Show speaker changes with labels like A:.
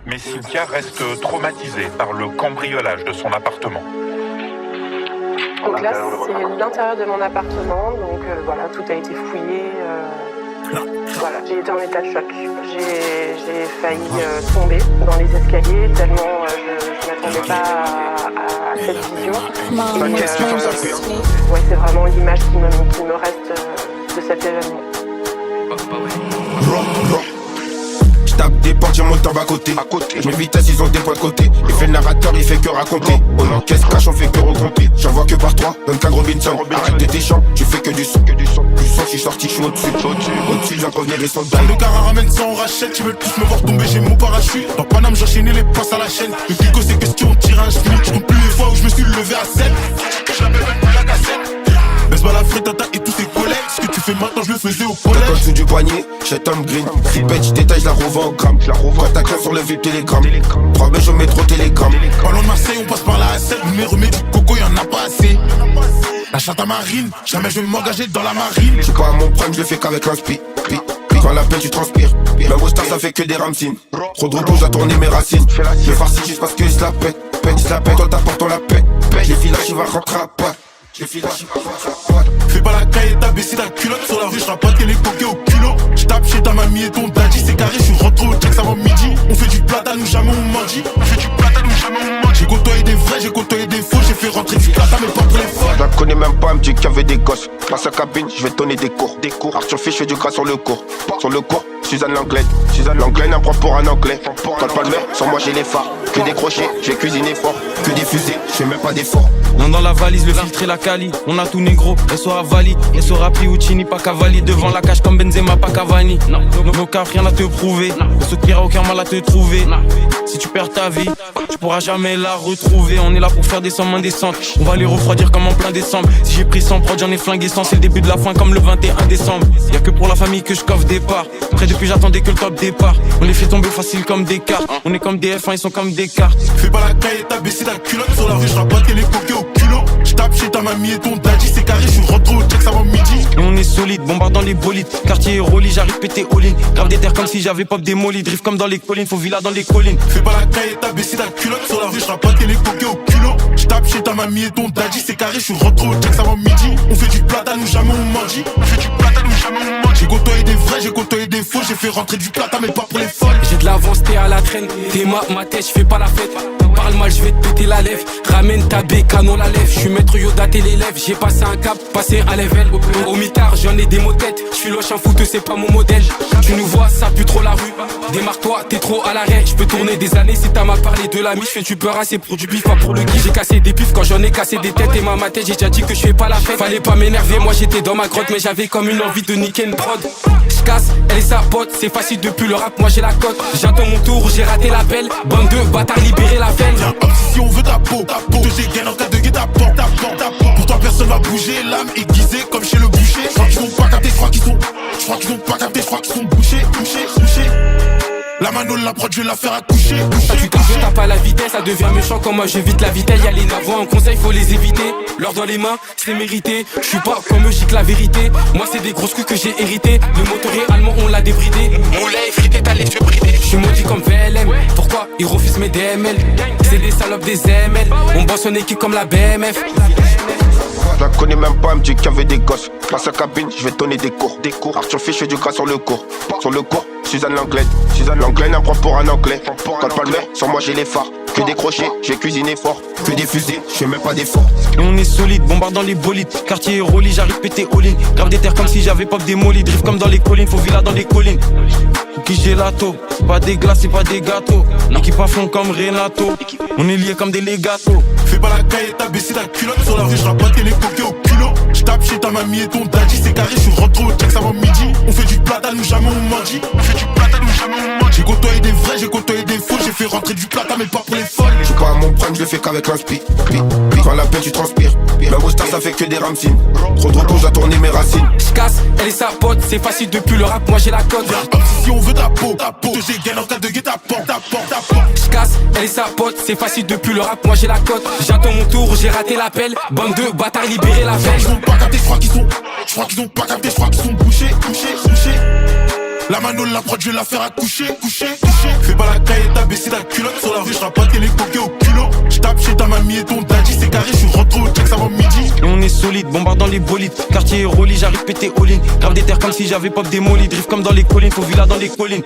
A: Mais Cynthia reste traumatisée par le cambriolage de son appartement.
B: Donc là, c'est l'intérieur de mon appartement, donc voilà, tout a été fouillé. Voilà, j'ai été en état de choc. J'ai failli tomber dans les escaliers, tellement je ne m'attendais pas à cette vision. Ouais, c'est vraiment l'image qui me reste de cet événement.
C: Tape des portes, j'ai mon temps à côté. Je mets vitesse, ils ont des points de côté. Il fait le narrateur, il fait que raconter. On encaisse cash, on fait que regrouper. J'en vois que par trois, donne qu'un Robinson. Arrête de tes chants, tu fais que du son. Du son, je suis sorti, je suis au-dessus. Au-dessus, je viens revenir et son dalle.
D: Le gars ramène ça, on rachète. Tu veux tous me voir tomber, j'ai mon parachute. Dans Paname, j'enchaînais les passes à la chaîne. Le clico, c'est question, tire un schmick. Je compte plus les fois où je me suis levé à 7. Je l'avais même plus la cassette. Baisse-moi la frittata et tous ses collègues. Ce que tu fais maintenant, je le faisais au collège.
C: Quand dessous du poignet, j'ai Tom Green. Ripette, je détaille, je la revends en gramme. Quand ta crème sur le VIP Telegram. 3 mèches au métro Télégramme.
D: Parlons de Marseille, on passe par la A7. Mais remets du coco, y'en a pas assez. La chatte à marine, jamais je vais m'engager dans la marine.
C: J'suis pas à mon prime, je le fais qu'avec l'inspi. Quand la peine, tu transpires. Même au star, ça fait que des ramsines. Trop de repos, j'ai tourné mes racines. Je farcis juste parce que il se la pète. Il se la pète, toi t'apportes la paix. J'ai filage, il va rentrer à pas.
D: Fais pas la caille et t'as baissé ta culotte. Sur la rue, j'rapatais les coquets au culot. J'tape chez ta mamie et ton daddy. C'est carré, j'suis rentré au check avant midi. On fait du platane ou jamais on mendie. On fait du platane ou jamais on mendie. J'ai côtoyé des vrais, j'ai côtoyé des faux. J'ai fait rentrer du platane mais pas pour les folles.
C: Je la connais même pas, elle me dit qu'il y avait des gosses. Passe à cabine, je vais donner des cours. Arthur Fiche, je fais du gras sur le cours. Sur le cours, Suzanne Langlais. L'anglais n'en prend pour un anglais. Quand pas le verre, sur moi j'ai les phares. Que des crochets, j'ai cuisiné fort. Que des fusées, je fais même pas d'effort.
E: Non dans la valise, le filtre et la cali. On a tout négro, elle sera Vali. Elle sera Piuccini, pas Cavalli. Devant la cage comme Benzema, pas Cavani. Nos caves, rien à te prouver. Ce qui n'ira aucun mal à te trouver. Si tu perds ta vie, tu pourras jamais la retrouver. On est là pour faire des sommes indécentes. On va les refroidir comme en plein décembre. Si j'ai pris 100 prod, j'en ai flingué 100. C'est le début de la fin comme le 21 décembre. Y'a que pour la famille que je coffre des parts. Après depuis j'attendais que le top départ. On les fait tomber facile comme des cartes. On est comme des F1, ils sont comme des cartes.
D: Fais pas la caille et t'as baissé ta culotte. Sur la rue, j'rapatais les coquets au culot. J'tape chez ta mamie et ton daddy. C'est carré, j'suis rentré au check avant midi.
E: Et on est solide, bombarde dans les bolides. Quartier Rolly, j'arrive pété all-in. Grave des terres comme si j'avais pop démoli. Drift comme dans les collines, faut villa dans les collines.
D: Fais pas la caille et t'as baissé ta culotte. Sur la rue, j'rapatais les coquets au culot. J'tape chez ta mamie et ton daddy. C'est carré, j'suis rentré au check avant midi. On fait du platane ou jamais on mendie. On fait du platane ou jamais on mendie. J'ai côtoyé des vrais, j'ai côtoyé des faux. J'ai fait rentrer du platane mais pas pour les folles.
F: J'ai de l'avance, t'es à la traîne. T'es ma tête, j'fais pas la fête. Parle mal, j'vais te péter la lèvre. Ramène ta bé, canon la lèvre. J'suis maître Yoda, t'es l'élève. J'ai passé un cap, passé un level. Au mitard, j'en ai des mots têtes. J'suis loche, un foot, c'est pas mon modèle. Tu nous vois, ça pue trop la rue. Démarre-toi, t'es trop à l'arrêt. J'peux tourner des années si t'as mal parlé de l'ami. J'fais du peur assez pour du bif, pas pour le kiff. J'ai cassé des pifs quand j'en ai cassé des têtes. Et ma tête, j'ai déjà dit que j'fais pas la fête. Fallait pas m'énerver, moi j'étais dans ma grotte. Mais j'avais comme une envie de niquer une prod. J'casse, elle et sa pote. C'est facile depuis le rap, moi j'ai la cote. J'attends mon tour, j'ai raté l'appel. Bande de bâtards, libérer la veine.
D: Si on veut ta peau, te dégaine en cas de guet-apens. Pour toi personne va bouger, l'âme aiguisée comme chez le boucher. Je crois qu'ils ont pas capté, je crois qu'ils ont pas capté, je crois qu'ils sont bouchés. La manole, la prod, je vais la faire accoucher.
F: Tu tapes à la vitesse, ça devient méchant quand moi j'évite la vitesse. Y'a les navois en conseil, faut les éviter. L'or dans les mains, c'est mérité. Je suis pas comme eux, j'y que la vérité. Moi c'est des grosses coups que j'ai hérité. Le moteur est allemand, on l'a débridé. Moulin effrité, t'as les yeux bridés. Je suis maudit comme VLM. Pourquoi ils refusent mes DML? C'est des salopes des ML. On bosse en équipe comme la BMF.
C: Je la connais même pas, elle me dit qu'il y avait des gosses. Passe à cabine, je vais donner des cours. Arthur Fiche, je fais du gras sur le cours. Sur le cours, Suzanne Langlais n'en prend pour un anglais. Quand pas le verre, sur moi j'ai les phares. Que des crochets, j'ai cuisiné fort. Que des fusées, je fais même pas d'effort.
E: Et on est solide, bombarde dans les bolides. Quartier Rolly, j'arrive pété all-in. Grave des terres comme si j'avais pop démoli. Drift comme dans les collines, faut villa dans les collines. Cookie gelato, pas des glaces et pas des gâteaux. L'équipe à fond comme Renato. On est liés comme des légatos.
D: Fais pas la caille et t'as baissé ta culotte. Sur la rue, j'rapatais les coquets au culot. J'tape chez ta mamie et ton daddy. C'est carré, j'suis rentré au check avant midi. On fait du platane ou jamais on mendie. J'ai côtoyé des vrais, j'ai côtoyé des faux. J'ai fait rentrer du platane mais pas pour les folles.
C: J'suis pas à mon prime, je le fais qu'avec l'inspi. Quand la peine, tu transpires. Même au star, ça fait que des ramsines. Trop de repos, j'ai tourné mes racines.
F: J'casse, elle et sa pote. C'est facile depuis le rap, moi j'ai la cote.
D: Si on veut ta peau, te dégaine en cas de guet-apens.
F: J'casse, elle et sa pote. C'est facile depuis le rap, moi j'ai la cote. J'attends mon tour, j'ai raté l'appel. Bande de bâtards, libérer la veine.
D: Ils ont pas capté, je crois qu'ils ont pas capté, je crois qu'ils sont bouchés. La mano, la prod, je vais la faire accoucher, coucher. Fais pas la caille, t'as baissé ta culotte. Sur la rue, j'rappe pas les coquets au culot. J'tape chez ta mamie et ton daddy, c'est carré, j'suis rentré au check avant midi.
E: Et on est solide, bombarde dans les bolides. Quartier Rolly, j'arrive pété all-in. Grave des terres comme si j'avais pop démoli. Drift comme dans les collines, faut villa dans les collines.